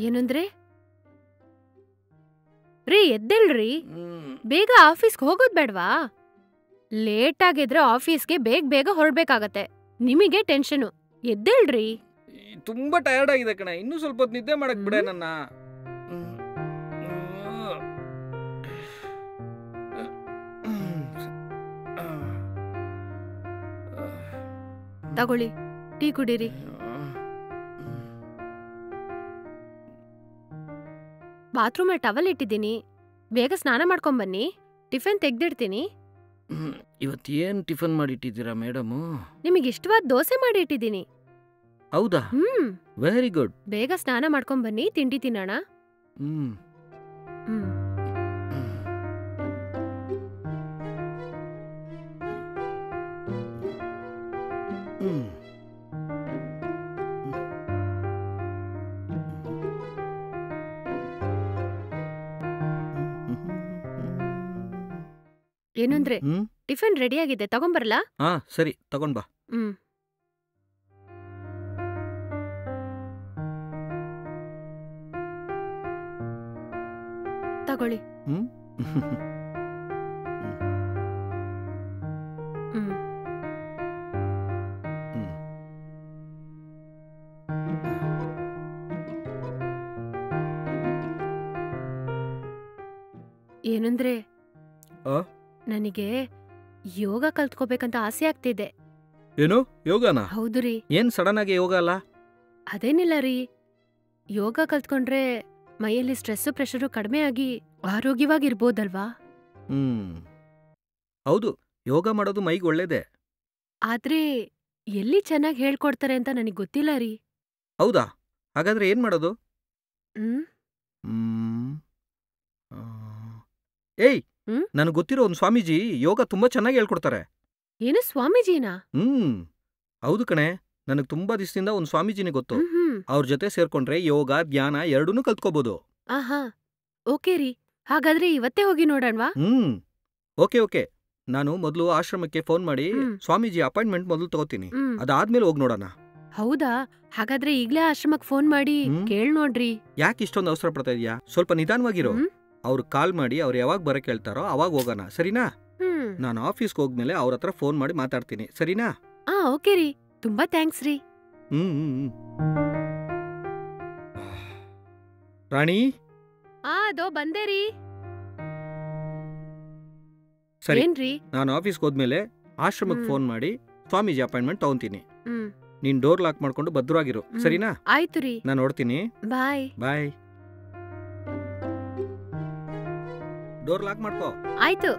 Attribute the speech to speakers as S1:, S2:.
S1: ಏನಂದ್ರೆ ರೀ ಎದ್ದೇಳ್ರಿ, ಬೇಗ ಆಫೀಸ್ಗೆ ಹೋಗೋದ್ ಬೇಡ್ವಾ? ಲೇಟ್ ಆಗಿದ್ರೆ ಆಫೀಸ್ಗೆ ಬೇಗ ಬೇಗ ಹೊರಡ್ಬೇಕಾಗತ್ತೆ. ನಿಮಗೆ ಟೆನ್ಷನು. ಎದ್ದೇಳ್ರಿ.
S2: ತುಂಬಾ ಟಯರ್ಡ್ ಆಗಿದೆ ಕಣೆ, ಇನ್ನೂ ಸ್ವಲ್ಪ ಹೊತ್ತು ನಿದ್ದೆ ಮಾಡಕ್ ಬಿಡೆ ನನ್ನ.
S1: ತಗೊಳ್ಳಿ, ಟೀ ಕುಡೀರಿ. ಬಾತ್ರೂಮಲ್ಲಿ ಟವಲ್ ಇಟ್ಟಿದ್ದೀನಿ, ಬೇಗ ಸ್ನಾನ ಮಾಡ್ಕೊಂಬನ್ನಿ. ಟಿಫಿನ್ ತೆಗ್ದಿಡ್ತೀನಿ.
S2: ಇವತ್ತೇನ್ ಟಿಫನ್ ಮಾಡಿಟ್ಟಿದ್ದೀರಾ ಮೇಡಮು?
S1: ನಿಮಗೆ ಇಷ್ಟವಾದ ದೋಸೆ ಮಾಡಿ ಇಟ್ಟಿದ್ದೀನಿ.
S2: ಹೌದಾ? Very good.
S1: ಬೇಗ ಸ್ನಾನ ಮಾಡ್ಕೊಂಬನ್ನಿ, ತಿಂಡಿ ತಿನ್ನೋಣ. ಏನಂದ್ರೆ ಟಿಫಿನ್ ರೆಡಿ ಆಗಿದೆ, ತಗೊಂಬರಲಾ?
S2: ಹಾ ಸರಿ, ತಗೊಂಡ್ ಬಾ.
S1: ತಗೊಳ್ಳಿ. ಏನಂದ್ರೆ ನನಗೆ ಯೋಗ ಕಲ್ತ್ಕೋಬೇಕಂತ ಆಸೆ ಆಗ್ತಿದೆ.
S2: ಏನು ಯೋಗನಾ?
S1: ಹೌದು ರೀ.
S2: ಏನ್ ಸಡನ್ ಆಗಿ ಯೋಗ ಅಲ್ಲ?
S1: ಅದೇನಿಲ್ಲ ರೀ, ಯೋಗ ಕಲ್ತ್ಕೊಂಡ್ರೆ ಮೈಯಲ್ಲಿ ಸ್ಟ್ರೆಸ್ ಪ್ರೆಷರು ಕಡಿಮೆ ಆಗಿ ಆರೋಗ್ಯವಾಗಿರ್ಬೋದಲ್ವಾ?
S2: ಹೌದು, ಯೋಗ ಮಾಡೋದು ಮೈಗೆ ಒಳ್ಳೇದೆ.
S1: ಆದ್ರೆ ಎಲ್ಲಿ ಚೆನ್ನಾಗಿ ಹೇಳ್ಕೊಡ್ತಾರೆ ಅಂತ ನನಗ್ ಗೊತ್ತಿಲ್ಲ ರೀ.
S2: ಹೌದಾ? ಹಾಗಾದ್ರೆ ಏನ್ ಮಾಡೋದು? ಏಯ್, ನನಗೆ ಗೊತ್ತಿರೋ ಒಂದು ಸ್ವಾಮೀಜಿ ಯೋಗ ತುಂಬಾ ಚೆನ್ನಾಗಿ ಹೇಳ್ಕೊಡ್ತಾರೆ.
S1: ಏನು ಸ್ವಾಮೀಜಿನಾ?
S2: ಹೌದು ಕಣೆ, ನನಗೆ ತುಂಬಾ ದಿವಸದಿಂದ ಒಂದು ಸ್ವಾಮೀಜಿನೇ ಗೊತ್ತು. ಅವ್ರ ಜೊತೆ ಸೇರ್ಕೊಂಡ್ರೆ ಯೋಗ ಧ್ಯಾನ ಎರಡನ್ನೂ ಕಲ್ತ್ಕೋಬಹುದು.
S1: ಆಹಾ, ಓಕೆ ರೀ. ಹಾಗಾದ್ರೆ ಇವತ್ತೇ ಹೋಗಿ ನೋಡೋಣವಾ?
S2: ಓಕೆ. ನಾನು ಮೊದಲು ಆಶ್ರಮಕ್ಕೆ ಫೋನ್ ಮಾಡಿ ಸ್ವಾಮೀಜಿ ಅಪಾಯಿಂಟ್ಮೆಂಟ್ ಮೊದಲು ತಗೋತೀನಿ, ಅದಾದ್ಮೇಲೆ ಹೋಗಿ ನೋಡೋಣ.
S1: ಹೌದಾ? ಹಾಗಾದ್ರೆ ಈಗ್ಲೇ ಆಶ್ರಮಕ್ಕೆ ಫೋನ್ ಮಾಡಿ ಕೇಳ್ ನೋಡ್ರಿ.
S2: ಯಾಕೆ ಇಷ್ಟೊಂದು ಅವಸರ ಪಡ್ತಾ ಇದೀಯಾ? ಸ್ವಲ್ಪ ನಿಧಾನವಾಗಿರೋ. ಅವ್ರು ಕಾಲ್ ಮಾಡಿ ಅವ್ರು ಯಾವಾಗ ಬರಕ್ ಹೇಳ್ತಾರೋ ಅವಾಗ ಹೋಗೋಣ, ಸರಿನಾ? ನಾನು ಆಫೀಸ್ಗೆ ಹೋಗ್ಮೇಲೆ ಅವ್ರ ಹತ್ರ ಫೋನ್ ಮಾಡಿ ಮಾತಾಡ್ತೀನಿ, ಸರಿನಾ?
S1: ಓಕೆ ರೀ, ತುಂಬಾ ಥ್ಯಾಂಕ್ಸ್ ರೀ.
S2: ರಾಣಿ,
S1: ಅದೋ ಬಂದೆ ರೀ.
S2: ಸರಿ,
S1: ಏನ್ರಿ?
S2: ನಾನು ಆಫೀಸ್ಗೆ ಹೋದ್ಮೇಲೆ ಆಶ್ರಮಕ್ಕೆ ಫೋನ್ ಮಾಡಿ ಸ್ವಾಮೀಜಿ ಅಪಾಯಿಂಟ್ಮೆಂಟ್ ತಗೊಂತೀನಿ. ನೀನ್ ಡೋರ್ ಲಾಕ್ ಮಾಡ್ಕೊಂಡು ಭದ್ರವಾಗಿರು, ಸರಿನಾ?
S1: ಆಯ್ತು ರೀ.
S2: ನಾನು ನೋಡ್ತೀನಿ.
S1: ಬಾಯ್.
S2: ಬಾಯ್. ಡೋರ್ ಲಾಕ್ ಮಾಡ್ಕೋ.
S1: ಆಯ್ತು.